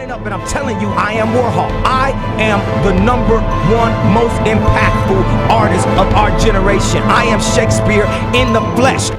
standing up and I'm telling you, I am Warhol. I am the #1 most impactful artist of our generation. I am Shakespeare in the flesh.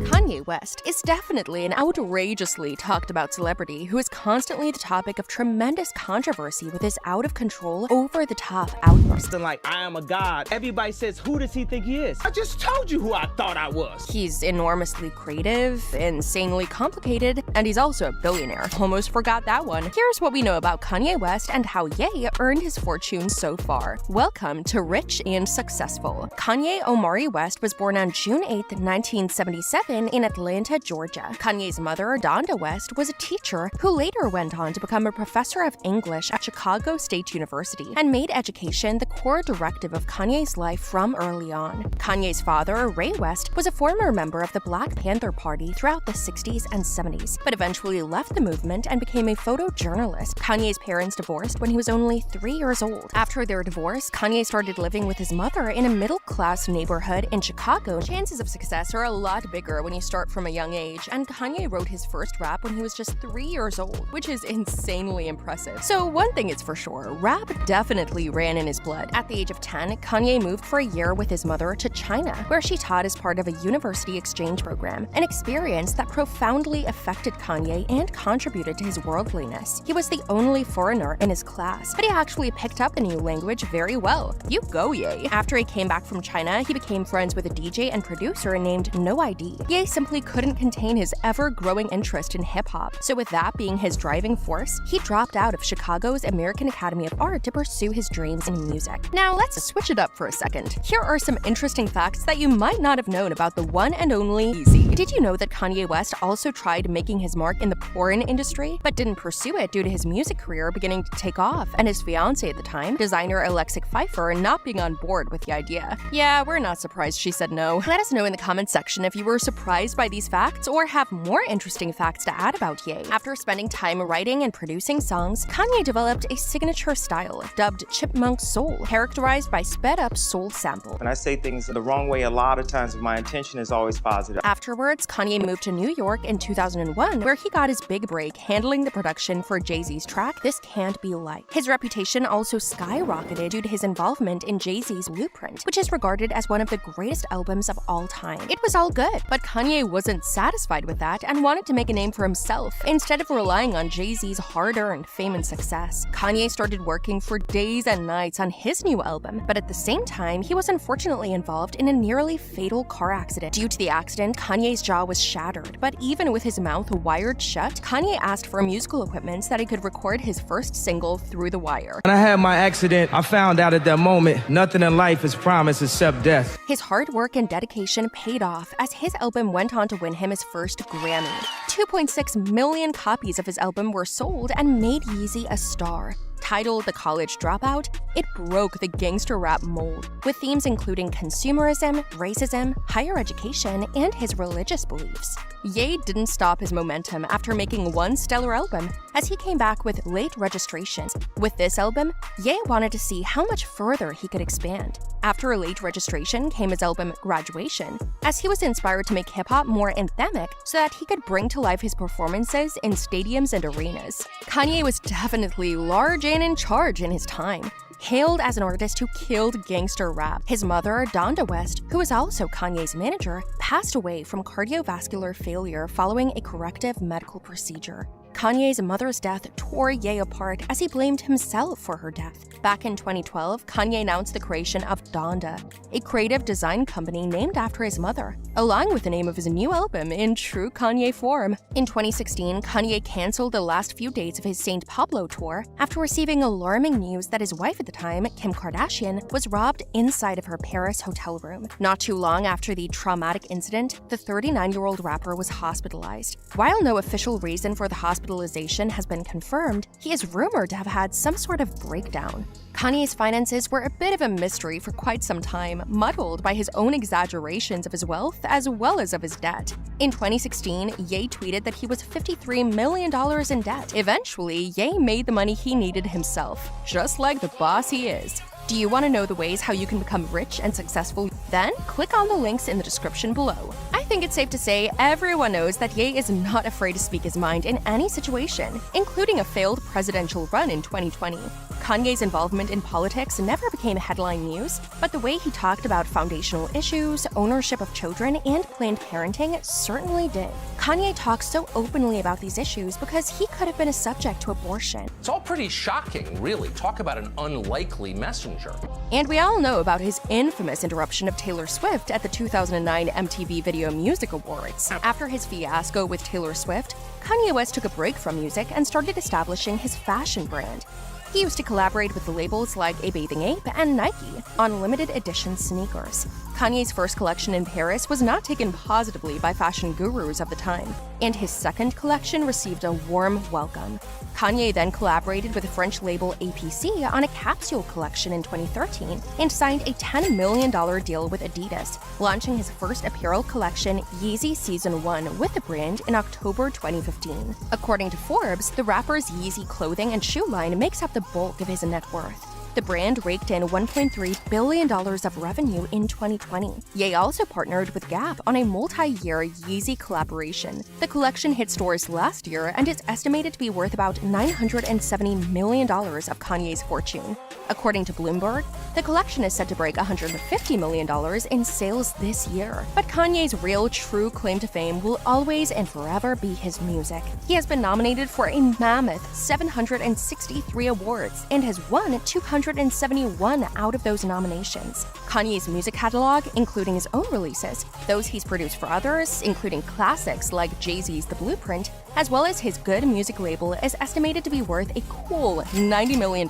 Kanye West is definitely an outrageously talked about celebrity who is constantly the topic of tremendous controversy with his out-of-control, over-the-top outbursts. Like, I am a god. Everybody says, who does he think he is? I just told you who I thought I was. He's enormously creative, insanely complicated, and he's also a billionaire. Almost forgot that one. Here's what we know about Kanye West and how Ye earned his fortune so far. Welcome to Rich and Successful. Kanye Omari West was born on June 8, 1977 in Atlanta, Georgia. Kanye's mother, Donda West, was a teacher who later went on to become a professor of English at Chicago State University and made education the core directive of Kanye's life from early on. Kanye's father, Ray West, was a former member of the Black Panther Party throughout the 60s and 70s, but eventually left the movement and became a photojournalist. Kanye's parents divorced when he was only 3 years old. After their divorce, Kanye started living with his mother in a middle-class neighborhood in Chicago. Chances of success are a lot bigger when you start from a young age, and Kanye wrote his first rap when he was just 3 years old, which is insanely impressive. So one thing is for sure, rap definitely ran in his blood. At the age of 10, Kanye moved for a year with his mother to China, where she taught as part of a university exchange program, an experience that profoundly affected Kanye and contributed to his worldliness. He was the only foreigner in his class, but he actually picked up a new language very well. You go, Ye. After he came back from China, he became friends with a DJ and producer named No ID. Ye simply couldn't contain his ever-growing interest in hip-hop, so with that being his driving force, he dropped out of Chicago's American Academy of Art to pursue his dreams in music. Now let's switch it up for a second. Here are some interesting facts that you might not have known about the one and only Yeezy. Did you know that Kanye West also tried making his mark in the porn industry, but didn't pursue it due to his music career beginning to take off, and his fiancée at the time, designer Alexis Pfeiffer, not being on board with the idea? Yeah, we're not surprised she said no. Let us know in the comments section if you were surprised by these facts or have more interesting facts to add about Ye. After spending time writing and producing songs, Kanye developed a signature style dubbed chipmunk soul, characterized by sped-up soul sample. When I say things the wrong way, a lot of times my intention is always positive. Afterwards, Kanye moved to New York in 2001, where he got his big break handling the production for Jay-Z's track, This Can't Be Light. His reputation also skyrocketed due to his involvement in Jay-Z's Blueprint, which is regarded as one of the greatest albums of all time. It was all good, but Kanye wasn't satisfied with that and wanted to make a name for himself instead of relying on Jay-Z's hard-earned fame and success. Kanye started working for days and nights on his new album, but at the same time, he was unfortunately involved in a nearly fatal car accident. Due to the accident, Kanye's jaw was shattered, but even with his mouth wired shut, Kanye asked for musical equipment so that he could record his first single through the wire. When I had my accident, I found out at that moment, nothing in life is promised except death. His hard work and dedication paid off as his album went on to win him his first Grammy. 2.6 million copies of his album were sold and made Yeezy a star. Titled The College Dropout, it broke the gangster rap mold, with themes including consumerism, racism, higher education, and his religious beliefs. Ye didn't stop his momentum after making one stellar album, as he came back with Late Registrations. With this album, Ye wanted to see how much further he could expand. After Late Registration came his album Graduation, as he was inspired to make hip-hop more anthemic so that he could bring to life his performances in stadiums and arenas. Kanye was definitely large and in charge in his time. Hailed as an artist who killed gangster rap, his mother, Donda West, who was also Kanye's manager, passed away from cardiovascular failure following a corrective medical procedure. Kanye's mother's death tore Ye apart as he blamed himself for her death. Back in 2012, Kanye announced the creation of Donda, a creative design company named after his mother, along with the name of his new album in true Kanye form. In 2016, Kanye canceled the last few dates of his St. Pablo tour after receiving alarming news that his wife at the time, Kim Kardashian, was robbed inside of her Paris hotel room. Not too long after the traumatic incident, the 39-year-old rapper was hospitalized. While no official reason for the hospitalization has been confirmed, he is rumored to have had some sort of breakdown. Kanye's finances were a bit of a mystery for quite some time, muddled by his own exaggerations of his wealth as well as of his debt. In 2016, Ye tweeted that he was $53 million in debt. Eventually, Ye made the money he needed himself, just like the boss he is. Do you want to know the ways how you can become rich and successful? Then click on the links in the description below. I think it's safe to say everyone knows that Ye is not afraid to speak his mind in any situation, including a failed presidential run in 2020. Kanye's involvement in politics never became headline news, but the way he talked about foundational issues, ownership of children, and Planned Parenting certainly did. Kanye talks so openly about these issues because he could have been a subject to abortion. It's all pretty shocking, really. Talk about an unlikely messenger. And we all know about his infamous interruption of Taylor Swift at the 2009 MTV Video Music Awards. After his fiasco with Taylor Swift, Kanye West took a break from music and started establishing his fashion brand. He used to collaborate with labels like A Bathing Ape and Nike on limited edition sneakers. Kanye's first collection in Paris was not taken positively by fashion gurus of the time, and his second collection received a warm welcome. Kanye then collaborated with French label APC on a capsule collection in 2013 and signed a $10 million deal with Adidas, launching his first apparel collection, Yeezy Season 1, with the brand in October 2015. According to Forbes, the rapper's Yeezy clothing and shoe line makes up the bulk of his net worth. The brand raked in $1.3 billion of revenue in 2020. Ye also partnered with Gap on a multi-year Yeezy collaboration. The collection hit stores last year and is estimated to be worth about $970 million of Kanye's fortune. According to Bloomberg, the collection is set to break $150 million in sales this year. But Kanye's real, true claim to fame will always and forever be his music. He has been nominated for a mammoth 763 awards and has won 271 out of those nominations. Kanye's music catalog, including his own releases, those he's produced for others, including classics like Jay-Z's The Blueprint, as well as his Good Music label, is estimated to be worth a cool $90 million.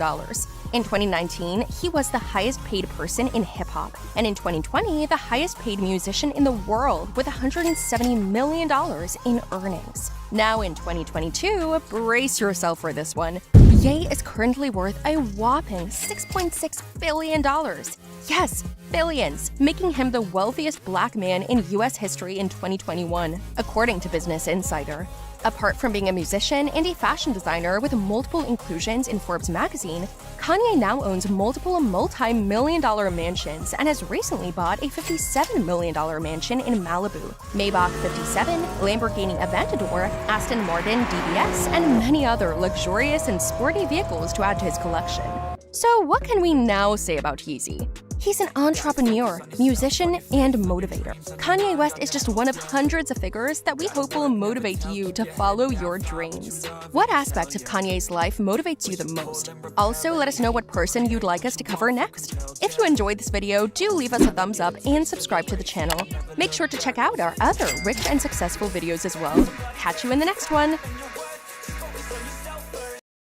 In 2019, he was the highest paid person in hip-hop, and in 2020, the highest paid musician in the world with $170 million in earnings. Now in 2022, brace yourself for this one. Ye is currently worth a whopping $6.6 billion. Yes, billions, making him the wealthiest black man in US history in 2021, according to Business Insider. Apart from being a musician and a fashion designer with multiple inclusions in Forbes magazine, Kanye now owns multiple multi-million-dollar mansions and has recently bought a $57 million mansion in Malibu, Maybach 57, Lamborghini Aventador, Aston Martin DBS, and many other luxurious and sporty vehicles to add to his collection. So what can we now say about Yeezy? He's an entrepreneur, musician, and motivator. Kanye West is just one of hundreds of figures that we hope will motivate you to follow your dreams. What aspect of Kanye's life motivates you the most? Also, let us know what person you'd like us to cover next. If you enjoyed this video, do leave us a thumbs up and subscribe to the channel. Make sure to check out our other rich and successful videos as well. Catch you in the next one!